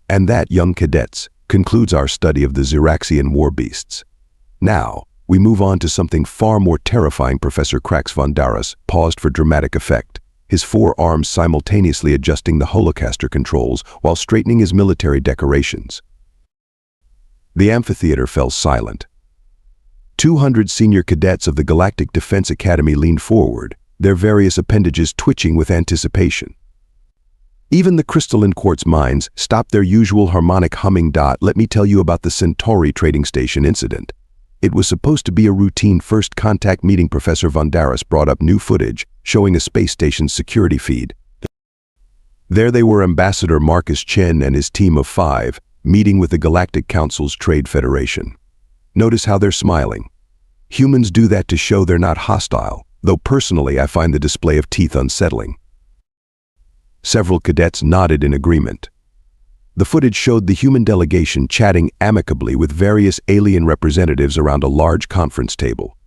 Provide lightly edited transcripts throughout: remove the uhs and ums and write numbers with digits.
And that, young cadets, concludes our study of the Xeraxian war beasts. Now, we move on to something far more terrifying. Professor Krax Vondaris paused for dramatic effect, his 4 arms simultaneously adjusting the holocaster controls while straightening his military decorations. The amphitheater fell silent. 200 senior cadets of the Galactic Defense Academy leaned forward, their various appendages twitching with anticipation. Even the crystalline quartz minds stopped their usual harmonic humming. Let me tell you about the Centauri trading station incident. It was supposed to be a routine first contact meeting. Professor Vondaris brought up new footage showing a space station's security feed. There they were, Ambassador Marcus Chen and his team of 5, meeting with the Galactic Council's Trade Federation. Notice how they're smiling. Humans do that to show they're not hostile, though personally I find the display of teeth unsettling. Several cadets nodded in agreement. The footage showed the human delegation chatting amicably with various alien representatives around a large conference table.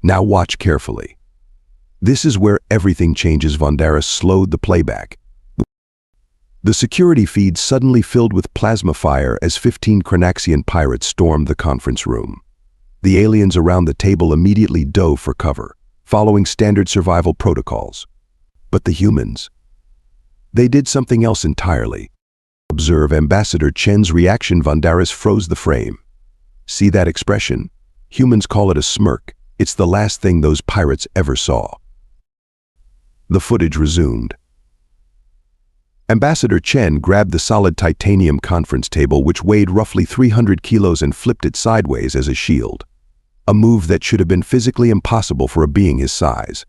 Now watch carefully. This is where everything changes. Vondaris slowed the playback. The security feed suddenly filled with plasma fire as 15 Cranaxian pirates stormed the conference room. The aliens around the table immediately dove for cover, following standard survival protocols. But the humans, they did something else entirely. Observe Ambassador Chen's reaction. Vondaris froze the frame. See that expression? Humans call it a smirk. It's the last thing those pirates ever saw. The footage resumed. Ambassador Chen grabbed the solid titanium conference table, which weighed roughly 300 kilos, and flipped it sideways as a shield. A move that should have been physically impossible for a being his size.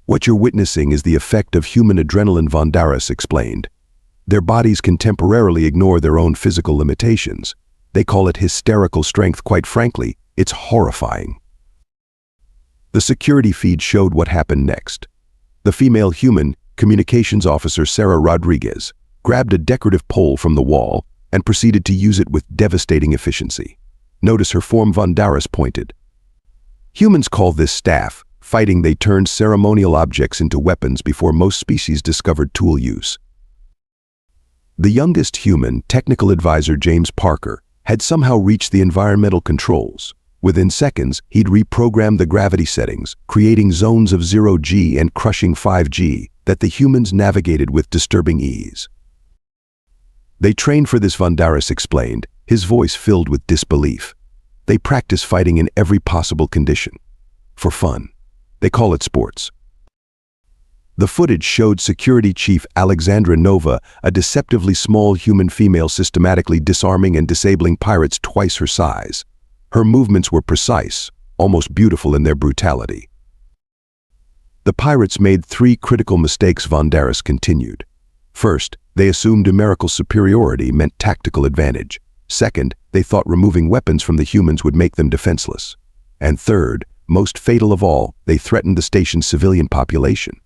What you're witnessing is the effect of human adrenaline, Vondaris explained. Their bodies can temporarily ignore their own physical limitations. They call it hysterical strength. Quite frankly, it's horrifying. The security feed showed what happened next. The female human, Communications Officer Sarah Rodriguez, grabbed a decorative pole from the wall and proceeded to use it with devastating efficiency. Notice her form, Vondaris pointed. Humans call this staff. Fighting, they turned ceremonial objects into weapons before most species discovered tool use. The youngest human, Technical Advisor James Parker, had somehow reached the environmental controls. Within seconds, he'd reprogrammed the gravity settings, creating zones of 0G and crushing 5G that the humans navigated with disturbing ease. They trained for this, Vondaris explained, his voice filled with disbelief. They practice fighting in every possible condition. For fun. They call it sports. The footage showed Security Chief Alexandra Nova, a deceptively small human female, systematically disarming and disabling pirates twice her size. Her movements were precise, almost beautiful in their brutality. The pirates made 3 critical mistakes, Vondaris continued. First, they assumed numerical superiority meant tactical advantage. Second, they thought removing weapons from the humans would make them defenseless. And third, most fatal of all, they threatened the station's civilian population.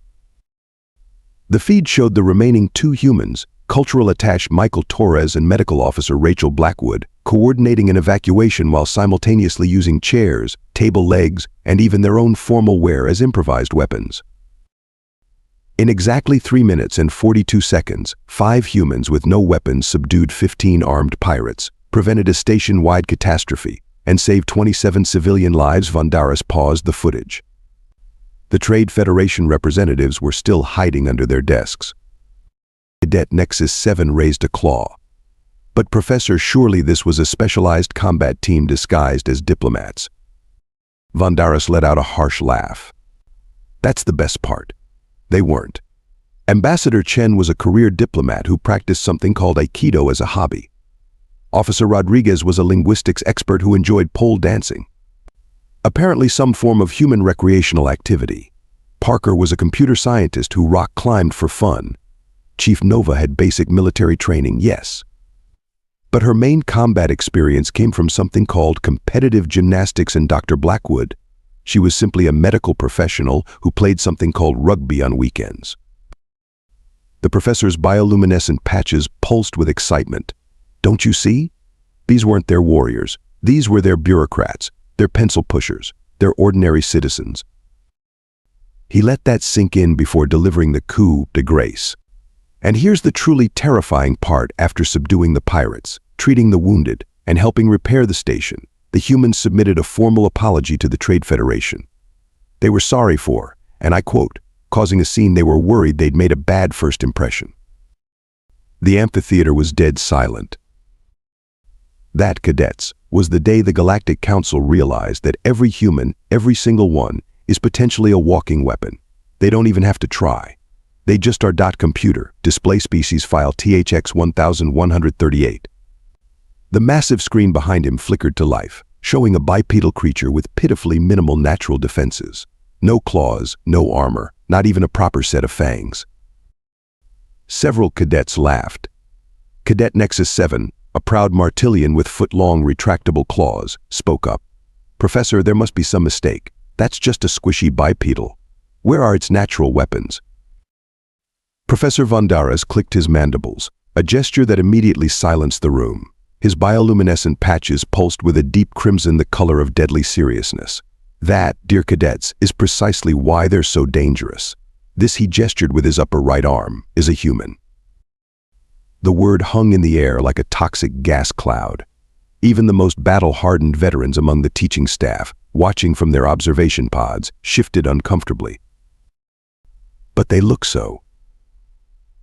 The feed showed the remaining 2 humans, cultural attaché Michael Torres and medical officer Rachel Blackwood, coordinating an evacuation while simultaneously using chairs, table legs, and even their own formal wear as improvised weapons. In exactly 3 minutes and 42 seconds, 5 humans with no weapons subdued 15 armed pirates, prevented a station-wide catastrophe, and saved 27 civilian lives. Vondaris paused the footage. The Trade Federation representatives were still hiding under their desks. Cadet Nexus 7 raised a claw. But Professor, surely this was a specialized combat team disguised as diplomats. Vondaris let out a harsh laugh. That's the best part. They weren't. Ambassador Chen was a career diplomat who practiced something called Aikido as a hobby. Officer Rodriguez was a linguistics expert who enjoyed pole dancing. Apparently some form of human recreational activity. Parker was a computer scientist who rock climbed for fun. Chief Nova had basic military training, yes. But her main combat experience came from something called competitive gymnastics, and Dr. Blackwood, she was simply a medical professional who played something called rugby on weekends. The professor's bioluminescent patches pulsed with excitement. Don't you see? These weren't their warriors. These were their bureaucrats, their pencil pushers, their ordinary citizens. He let that sink in before delivering the coup de grace. And here's the truly terrifying part. After subduing the pirates, treating the wounded, and helping repair the station, the humans submitted a formal apology to the Trade Federation. They were sorry for, and I quote, causing a scene they were worried they'd made a bad first impression. The amphitheater was dead silent. That, cadets, was the day the Galactic Council realized that every human, every single one, is potentially a walking weapon. They don't even have to try. They just are. Computer, display species file THX 1138. The massive screen behind him flickered to life, showing a bipedal creature with pitifully minimal natural defenses. No claws, no armor, not even a proper set of fangs. Several cadets laughed. Cadet Nexus 7, a proud Martillion with foot-long retractable claws, spoke up. "Professor, there must be some mistake. That's just a squishy bipedal. Where are its natural weapons?" Professor Vandaras clicked his mandibles, a gesture that immediately silenced the room. His bioluminescent patches pulsed with a deep crimson, the color of deadly seriousness. That, dear cadets, is precisely why they're so dangerous. This, he gestured with his upper right arm, is a human. The word hung in the air like a toxic gas cloud. Even the most battle-hardened veterans among the teaching staff, watching from their observation pods, shifted uncomfortably. "But they look so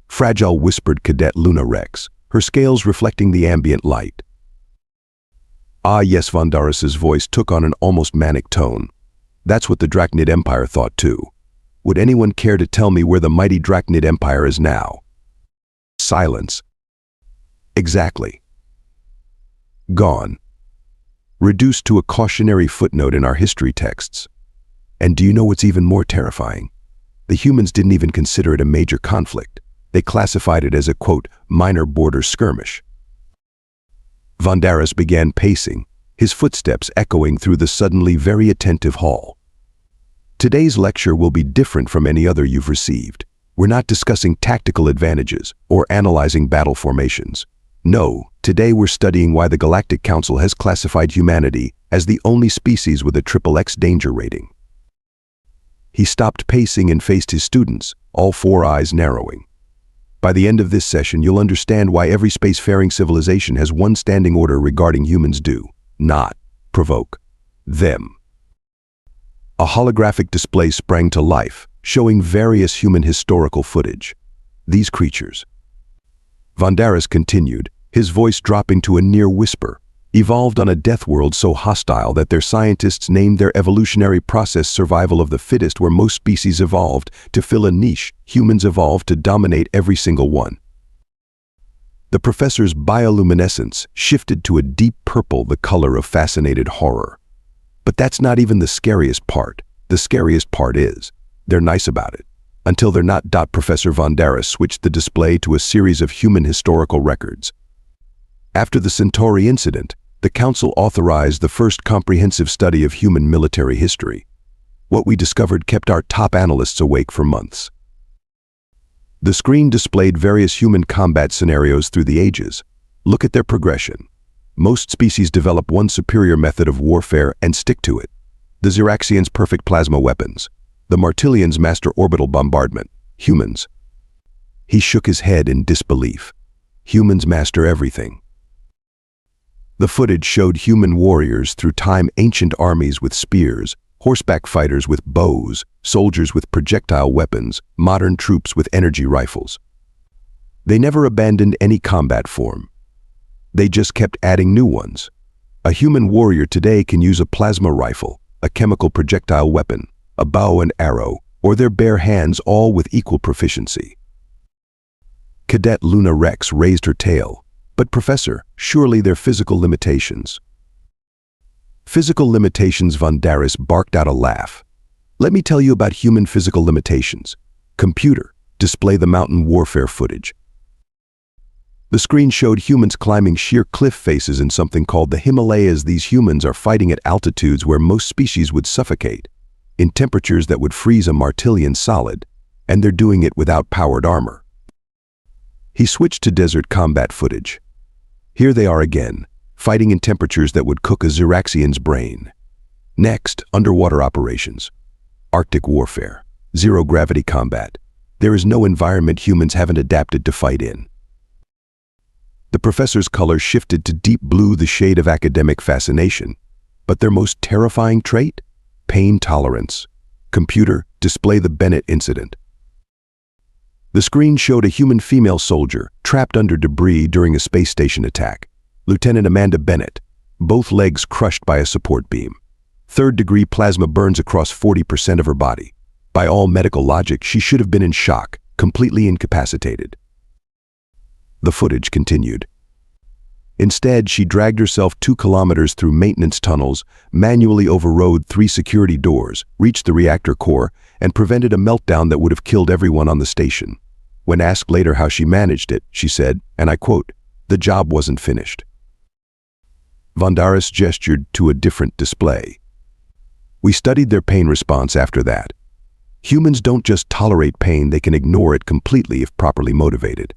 fragile," whispered Cadet Luna Rex, her scales reflecting the ambient light. "Ah yes," Vandaras's voice took on an almost manic tone. "That's what the Drachnid Empire thought too. Would anyone care to tell me where the mighty Drachnid Empire is now?" Silence. Exactly. Gone. Reduced to a cautionary footnote in our history texts. And do you know what's even more terrifying? The humans didn't even consider it a major conflict. They classified it as a, quote, minor border skirmish. Vandaras began pacing, his footsteps echoing through the suddenly very attentive hall. "Today's lecture will be different from any other you've received. We're not discussing tactical advantages or analyzing battle formations. No, today we're studying why the Galactic Council has classified humanity as the only species with a XXX danger rating." He stopped pacing and faced his students, all four eyes narrowing. "By the end of this session, you'll understand why every spacefaring civilization has one standing order regarding humans: do not provoke them." A holographic display sprang to life, showing various human historical footage. These creatures, Vandaras continued, his voice dropping to a near whisper, evolved on a death world so hostile that their scientists named their evolutionary process survival of the fittest, where most species evolved to fill a niche, humans evolved to dominate every single one. The professor's bioluminescence shifted to a deep purple, the color of fascinated horror. But that's not even the scariest part. The scariest part is, they're nice about it. Until they're not. Professor Vandaras switched the display to a series of human historical records. After the Centauri incident, the Council authorized the first comprehensive study of human military history. What we discovered kept our top analysts awake for months. The screen displayed various human combat scenarios through the ages. Look at their progression. Most species develop one superior method of warfare and stick to it. The Xeraxians' perfect plasma weapons. The Martillians' master orbital bombardment. Humans. He shook his head in disbelief. Humans master everything. The footage showed human warriors through time, ancient armies with spears, horseback fighters with bows, soldiers with projectile weapons, modern troops with energy rifles. They never abandoned any combat form. They just kept adding new ones. A human warrior today can use a plasma rifle, a chemical projectile weapon, a bow and arrow, or their bare hands, all with equal proficiency. Cadet Luna Rex raised her tail. "But Professor, surely they're physical limitations." "Physical limitations," Vandaras barked out a laugh. "Let me tell you about human physical limitations. Computer, display the mountain warfare footage." The screen showed humans climbing sheer cliff faces in something called the Himalayas. These humans are fighting at altitudes where most species would suffocate, in temperatures that would freeze a Martillion solid, and they're doing it without powered armor. He switched to desert combat footage. Here they are again, fighting in temperatures that would cook a Xeraxian's brain. Next, underwater operations. Arctic warfare, zero-gravity combat. There is no environment humans haven't adapted to fight in. The professor's color shifted to deep blue, the shade of academic fascination. But their most terrifying trait? Pain tolerance. Computer, display the Bennett incident. The screen showed a human female soldier trapped under debris during a space station attack. Lieutenant Amanda Bennett, both legs crushed by a support beam. Third-degree plasma burns across 40% of her body. By all medical logic, she should have been in shock, completely incapacitated. The footage continued. Instead, she dragged herself 2 kilometers through maintenance tunnels, manually overrode 3 security doors, reached the reactor core, and prevented a meltdown that would have killed everyone on the station. When asked later how she managed it, she said, and I quote, "The job wasn't finished." Vondaris gestured to a different display. We studied their pain response after that. Humans don't just tolerate pain, they can ignore it completely if properly motivated.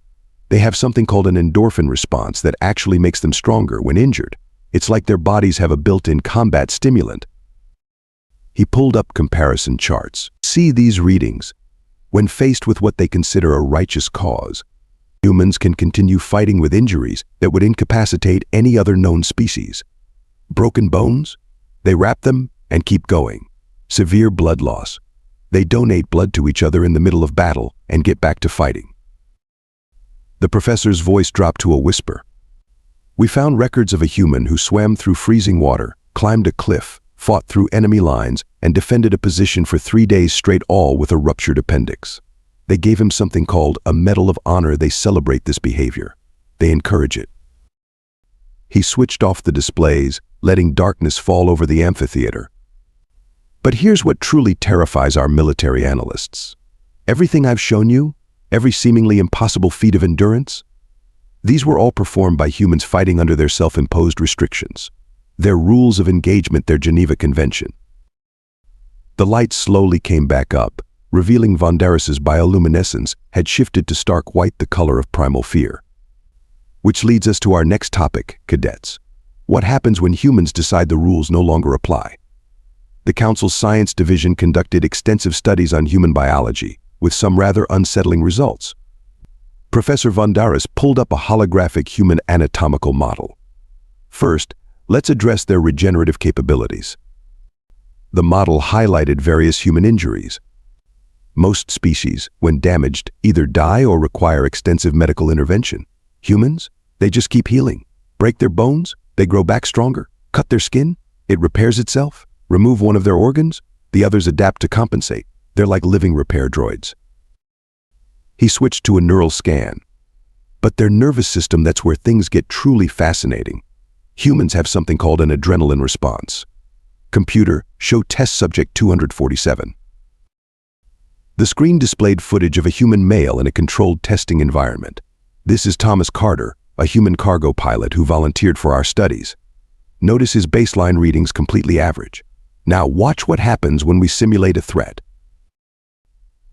They have something called an endorphin response that actually makes them stronger when injured. It's like their bodies have a built-in combat stimulant. He pulled up comparison charts. See these readings. When faced with what they consider a righteous cause, humans can continue fighting with injuries that would incapacitate any other known species. Broken bones? They wrap them and keep going. Severe blood loss. They donate blood to each other in the middle of battle and get back to fighting. The professor's voice dropped to a whisper. We found records of a human who swam through freezing water, climbed a cliff, fought through enemy lines, and defended a position for 3 days straight, all with a ruptured appendix. They gave him something called a Medal of Honor. They celebrate this behavior. They encourage it. He switched off the displays, letting darkness fall over the amphitheater. But here's what truly terrifies our military analysts. Everything I've shown you, every seemingly impossible feat of endurance, these were all performed by humans fighting under their self-imposed restrictions, their rules of engagement, their Geneva Convention. The light slowly came back up, revealing Vondaris's bioluminescence had shifted to stark white, the color of primal fear. Which leads us to our next topic, cadets. What happens when humans decide the rules no longer apply? The Council's Science Division conducted extensive studies on human biology, with some rather unsettling results. Professor Vondaris pulled up a holographic human anatomical model. First, let's address their regenerative capabilities. The model highlighted various human injuries. Most species, when damaged, either die or require extensive medical intervention. Humans, they just keep healing. Break their bones, they grow back stronger. Cut their skin, it repairs itself. Remove one of their organs, the others adapt to compensate. They're like living repair droids. He switched to a neural scan. But their nervous system, that's where things get truly fascinating. Humans have something called an adrenaline response. Computer, show test subject 247. The screen displayed footage of a human male in a controlled testing environment. This is Thomas Carter, a human cargo pilot who volunteered for our studies. Notice his baseline readings completely average. Now watch what happens when we simulate a threat.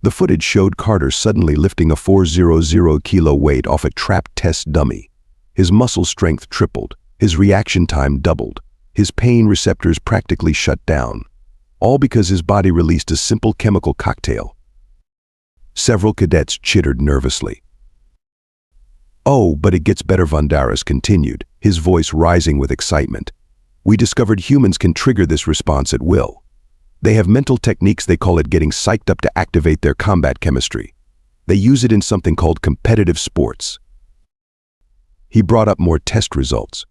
The footage showed Carter suddenly lifting a 400-kilo weight off a trapped test dummy. His muscle strength tripled, his reaction time doubled, his pain receptors practically shut down, all because his body released a simple chemical cocktail. Several cadets chittered nervously. Oh, but it gets better, Vondaris continued, his voice rising with excitement. We discovered humans can trigger this response at will. They have mental techniques, they call it getting psyched up, to activate their combat chemistry. They use it in something called competitive sports. He brought up more test results.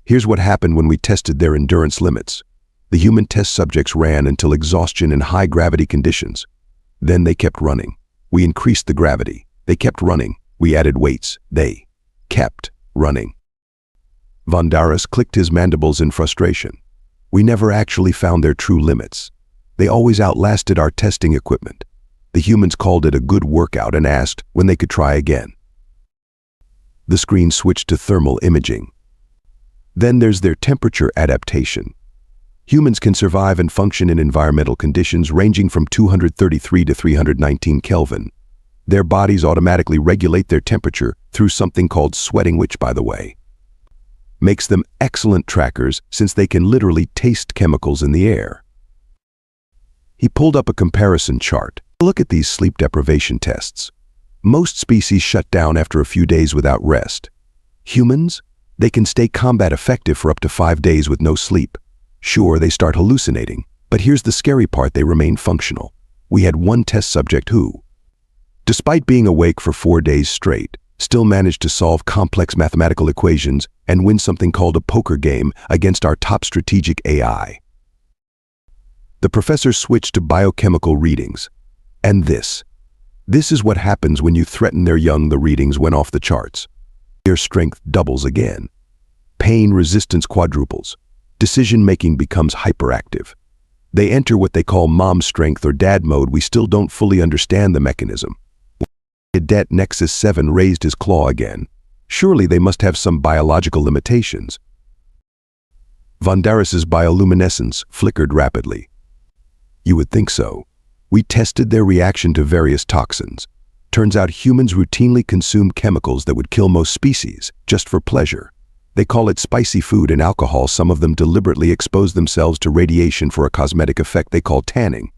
Here's what happened when we tested their endurance limits. The human test subjects ran until exhaustion in high gravity conditions. Then they kept running. We increased the gravity. They kept running. We added weights. They kept running. Vondaris clicked his mandibles in frustration. We never actually found their true limits. They always outlasted our testing equipment. The humans called it a good workout and asked when they could try again. The screen switched to thermal imaging. Then there's their temperature adaptation. Humans can survive and function in environmental conditions ranging from 233 to 319 Kelvin. Their bodies automatically regulate their temperature through something called sweating, which, by the way, makes them excellent trackers since they can literally taste chemicals in the air. He pulled up a comparison chart, Look at these sleep deprivation tests. Most species shut down after a few days without rest. Humans? They can stay combat effective for up to 5 days with no sleep. Sure, they start hallucinating, but here's the scary part: they remain functional. We had one test subject who, despite being awake for 4 days straight, still managed to solve complex mathematical equations and win something called a poker game against our top strategic AI. The professor switched to biochemical readings. And this is what happens when you threaten their young. The readings went off the charts. Their strength doubles again. Pain resistance quadruples. Decision-making becomes hyperactive. They enter what they call mom strength or dad mode. We still don't fully understand the mechanism. Cadet Nexus 7 raised his claw again. Surely they must have some biological limitations. Vondarus's bioluminescence flickered rapidly. You would think so. We tested their reaction to various toxins. Turns out humans routinely consume chemicals that would kill most species, just for pleasure. They call it spicy food and alcohol. Some of them deliberately expose themselves to radiation for a cosmetic effect they call tanning.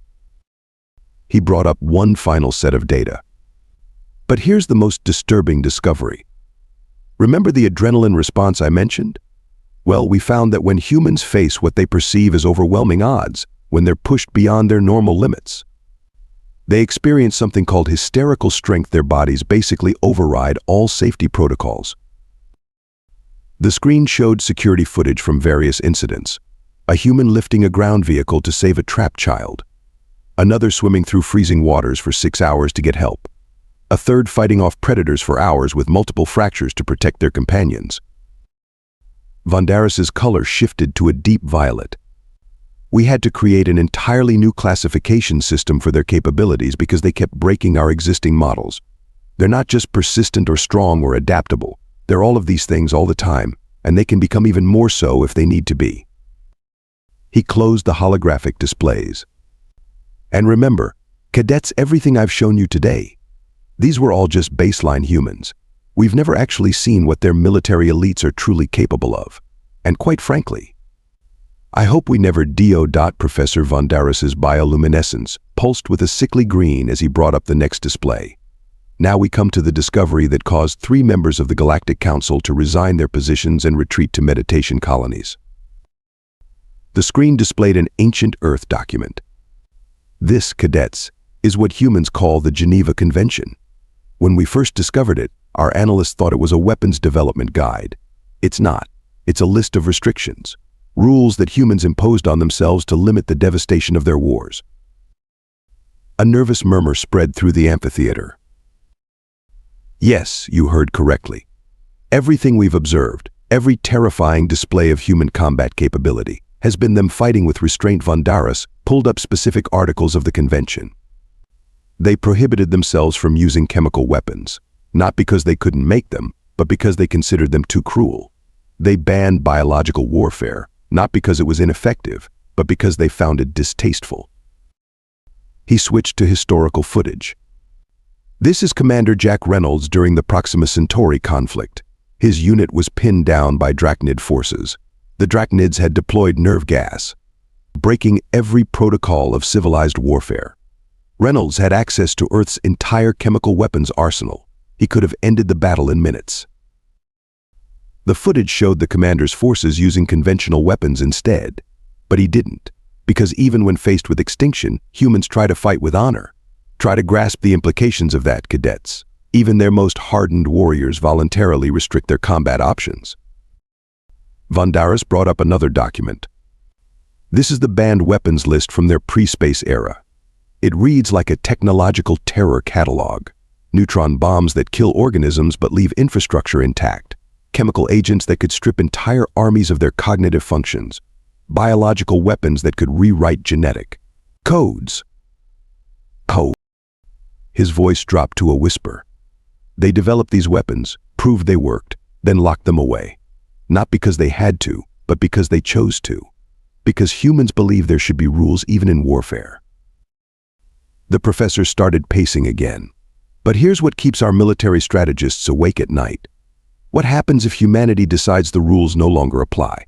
He brought up one final set of data. But here's the most disturbing discovery. Remember the adrenaline response I mentioned? Well, we found that when humans face what they perceive as overwhelming odds, when they're pushed beyond their normal limits, they experience something called hysterical strength. Their bodies basically override all safety protocols. The screen showed security footage from various incidents. A human lifting a ground vehicle to save a trapped child. Another swimming through freezing waters for 6 hours to get help. A third fighting off predators for hours with multiple fractures to protect their companions. Vondarus's color shifted to a deep violet. We had to create an entirely new classification system for their capabilities because they kept breaking our existing models. They're not just persistent or strong or adaptable. They're all of these things all the time, and they can become even more so if they need to be. He closed the holographic displays. And remember, cadets, everything I've shown you today, these were all just baseline humans. We've never actually seen what their military elites are truly capable of. And quite frankly, I hope we never do. Professor Vondarus's bioluminescence pulsed with a sickly green as he brought up the next display. Now we come to the discovery that caused 3 members of the Galactic Council to resign their positions and retreat to meditation colonies. The screen displayed an ancient Earth document. This, cadets, is what humans call the Geneva Convention. When we first discovered it, our analysts thought it was a weapons development guide. It's not. It's a list of restrictions. Rules that humans imposed on themselves to limit the devastation of their wars. A nervous murmur spread through the amphitheater. Yes, you heard correctly. Everything we've observed, every terrifying display of human combat capability, has been them fighting with restraint. Vondarus pulled up specific articles of the convention. They prohibited themselves from using chemical weapons, not because they couldn't make them, but because they considered them too cruel. They banned biological warfare, not because it was ineffective, but because they found it distasteful. He switched to historical footage. This is Commander Jack Reynolds during the Proxima Centauri conflict. His unit was pinned down by Drachnid forces. The Drachnids had deployed nerve gas, breaking every protocol of civilized warfare. Reynolds had access to Earth's entire chemical weapons arsenal. He could have ended the battle in minutes. The footage showed the commander's forces using conventional weapons instead, but he didn't, because even when faced with extinction, humans try to fight with honor. Try to grasp the implications of that, cadets. Even their most hardened warriors voluntarily restrict their combat options. Vondarus brought up another document. This is the banned weapons list from their pre-space era. It reads like a technological terror catalog. Neutron bombs that kill organisms but leave infrastructure intact. Chemical agents that could strip entire armies of their cognitive functions. Biological weapons that could rewrite genetic codes. Code. His voice dropped to a whisper. They developed these weapons, proved they worked, then locked them away. Not because they had to, but because they chose to. Because humans believe there should be rules even in warfare. The professor started pacing again. But here's what keeps our military strategists awake at night. What happens if humanity decides the rules no longer apply?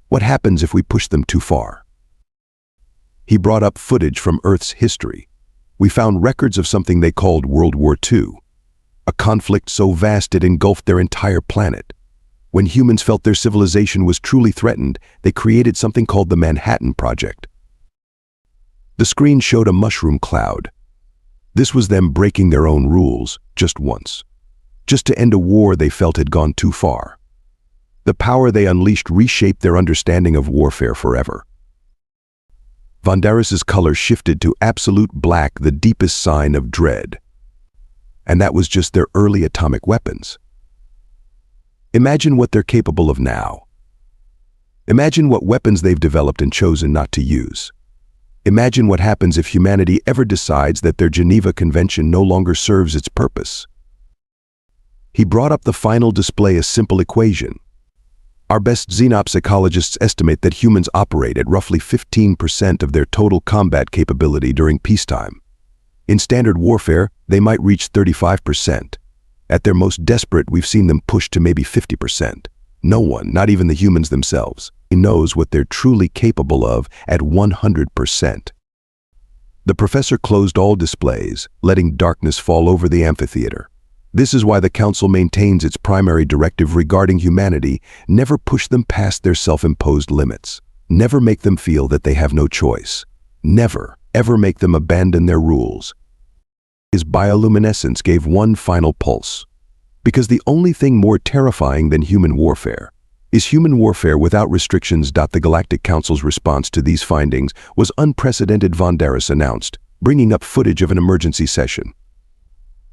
What happens if we push them too far? He brought up footage from Earth's history. we found records of something they called World War II, a conflict so vast it engulfed their entire planet. When humans felt their civilization was truly threatened, they created something called the Manhattan Project. The screen showed a mushroom cloud. This was them breaking their own rules, just once. Just to end a war they felt had gone too far. The power they unleashed reshaped their understanding of warfare forever. Vandaris's color shifted to absolute black, the deepest sign of dread. And that was just their early atomic weapons. Imagine what they're capable of now. Imagine what weapons they've developed and chosen not to use. Imagine what happens if humanity ever decides that their Geneva Convention no longer serves its purpose. He brought up the final display a simple equation. Our best xenopsychologists estimate that humans operate at roughly 15% of their total combat capability during peacetime. In standard warfare, they might reach 35%. At their most desperate, we've seen them push to maybe 50%. No one, not even the humans themselves, knows what they're truly capable of at 100%. The professor closed all displays, letting darkness fall over the amphitheater. This is why the Council maintains its primary directive regarding humanity: never push them past their self-imposed limits. Never make them feel that they have no choice. Never, ever make them abandon their rules. His bioluminescence gave one final pulse. Because the only thing more terrifying than human warfare is human warfare without restrictions. The Galactic Council's response to these findings was unprecedented, Vandaris announced, bringing up footage of an emergency session.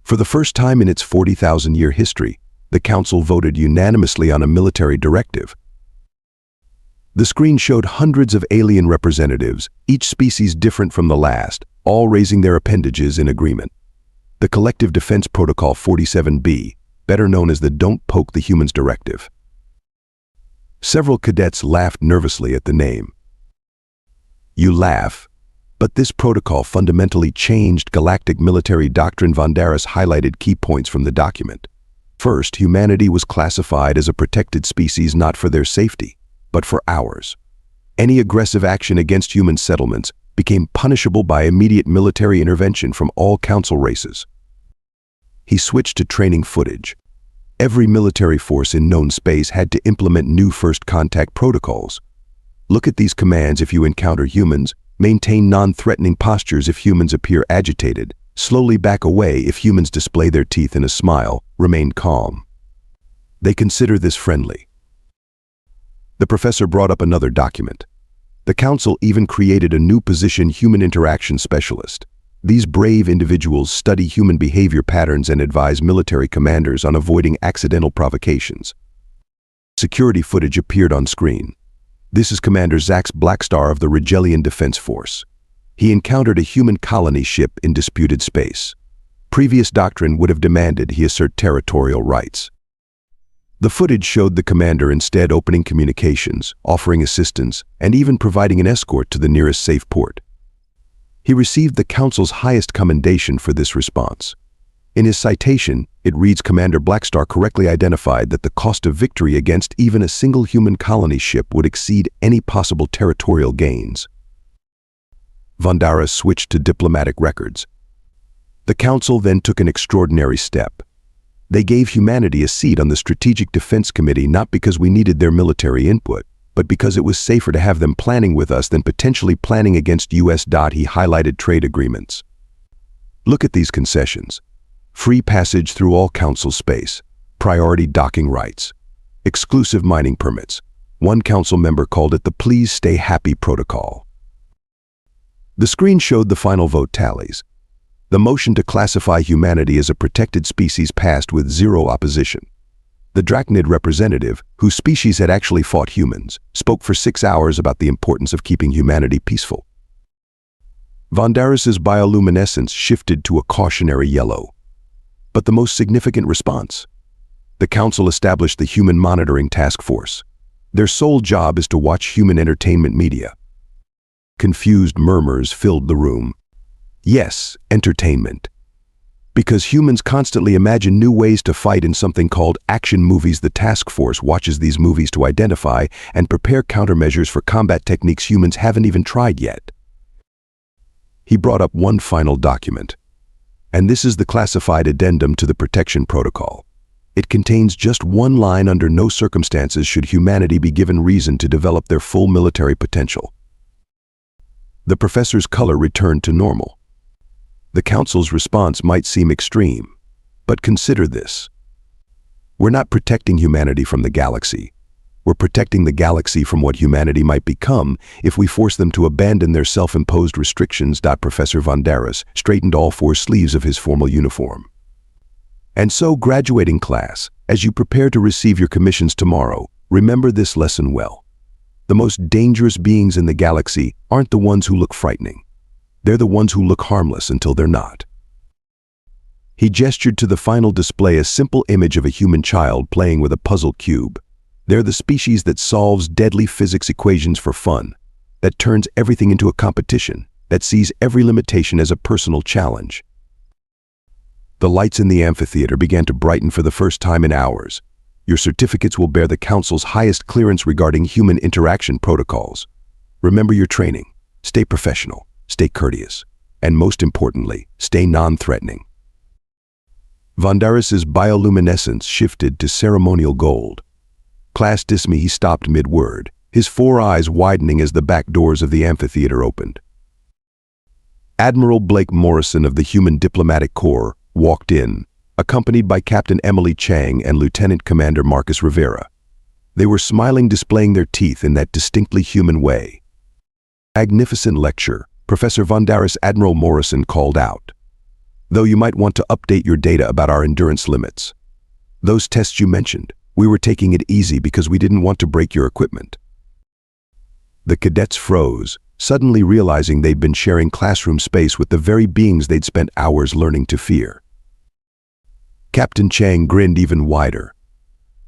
For the first time in its 40,000-year history, the Council voted unanimously on a military directive. The screen showed hundreds of alien representatives, each species different from the last, all raising their appendages in agreement. The Collective Defense Protocol 47B, better known as the Don't Poke the Humans Directive. Several cadets laughed nervously at the name. You laugh, but this protocol fundamentally changed galactic military doctrine. Vandaris highlighted key points from the document. First, humanity was classified as a protected species not for their safety, but for ours. Any aggressive action against human settlements became punishable by immediate military intervention from all Council races. He switched to training footage. Every military force in known space had to implement new first contact protocols. Look at these commands if you encounter humans. Maintain non-threatening postures if humans appear agitated. Slowly back away if humans display their teeth in a smile. Remain calm. They consider this friendly. The professor brought up another document. The Council even created a new position: human interaction specialist. These brave individuals study human behavior patterns and advise military commanders on avoiding accidental provocations. Security footage appeared on screen. This is Commander Zax Blackstar of the Rigelian Defense Force. He encountered a human colony ship in disputed space. Previous doctrine would have demanded he assert territorial rights. The footage showed the commander instead opening communications, offering assistance, and even providing an escort to the nearest safe port. He received the Council's highest commendation for this response. In his citation, it reads, Commander Blackstar correctly identified that the cost of victory against even a single human colony ship would exceed any possible territorial gains. Vandaris switched to diplomatic records. The Council then took an extraordinary step. They gave humanity a seat on the Strategic Defense Committee not because we needed their military input, but because it was safer to have them planning with us than potentially planning against US. He highlighted trade agreements. Look at these concessions. Free passage through all Council space, priority docking rights, exclusive mining permits. One Council member called it the Please Stay Happy Protocol. The screen showed the final vote tallies. The motion to classify humanity as a protected species passed with 0 opposition. The Drachnid representative, whose species had actually fought humans, spoke for 6 hours about the importance of keeping humanity peaceful. Vandaris's bioluminescence shifted to a cautionary yellow. But the most significant response? The Council established the Human Monitoring Task Force. Their sole job is to watch human entertainment media. Confused murmurs filled the room. Yes, entertainment. Because humans constantly imagine new ways to fight in something called action movies, the task force watches these movies to identify and prepare countermeasures for combat techniques humans haven't even tried yet. He brought up one final document. And this is the classified addendum to the protection protocol. It contains just one line: under no circumstances should humanity be given reason to develop their full military potential. The professor's color returned to normal. The council's response might seem extreme, but consider this. We're not protecting humanity from the galaxy. We're protecting the galaxy from what humanity might become if we force them to abandon their self-imposed restrictions. Professor Vandaris straightened all four sleeves of his formal uniform. And so, graduating class, as you prepare to receive your commissions tomorrow, remember this lesson well. The most dangerous beings in the galaxy aren't the ones who look frightening. They're the ones who look harmless until they're not. He gestured to the final display, a simple image of a human child playing with a puzzle cube. They're the species that solves deadly physics equations for fun, that turns everything into a competition, that sees every limitation as a personal challenge. The lights in the amphitheater began to brighten for the first time in hours. Your certificates will bear the Council's highest clearance regarding human interaction protocols. Remember your training. Stay professional, stay courteous, and most importantly, stay non-threatening. Vandaris's bioluminescence shifted to ceremonial gold. Class dismiss. He stopped mid-word, his four eyes widening as the back doors of the amphitheater opened. Admiral Blake Morrison of the Human Diplomatic Corps walked in, accompanied by Captain Emily Chang and Lieutenant Commander Marcus Rivera. They were smiling, displaying their teeth in that distinctly human way. Magnificent lecture, Professor Vandaris. Admiral Morrison called out. Though you might want to update your data about our endurance limits. Those tests you mentioned, we were taking it easy because we didn't want to break your equipment. The cadets froze, suddenly realizing they'd been sharing classroom space with the very beings they'd spent hours learning to fear. Captain Chang grinned even wider.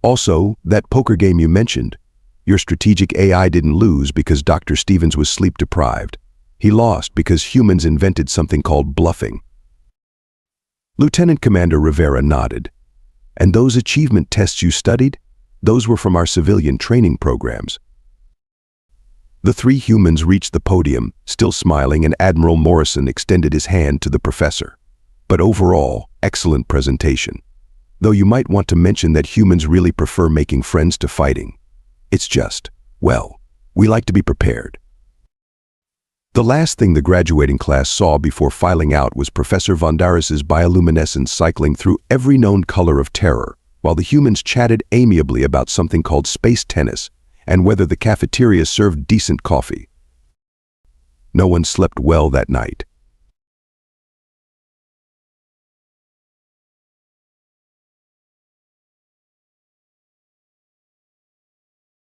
Also, that poker game you mentioned, your strategic AI didn't lose because Dr. Stevens was sleep-deprived. He lost because humans invented something called bluffing. Lieutenant Commander Rivera nodded. And those achievement tests you studied? Those were from our civilian training programs. The three humans reached the podium, still smiling, and Admiral Morrison extended his hand to the professor. But overall, excellent presentation. Though you might want to mention that humans really prefer making friends to fighting. It's just, well, we like to be prepared. The last thing the graduating class saw before filing out was Professor Vandaris's bioluminescence cycling through every known color of terror, while the humans chatted amiably about something called space tennis and whether the cafeteria served decent coffee. No one slept well that night.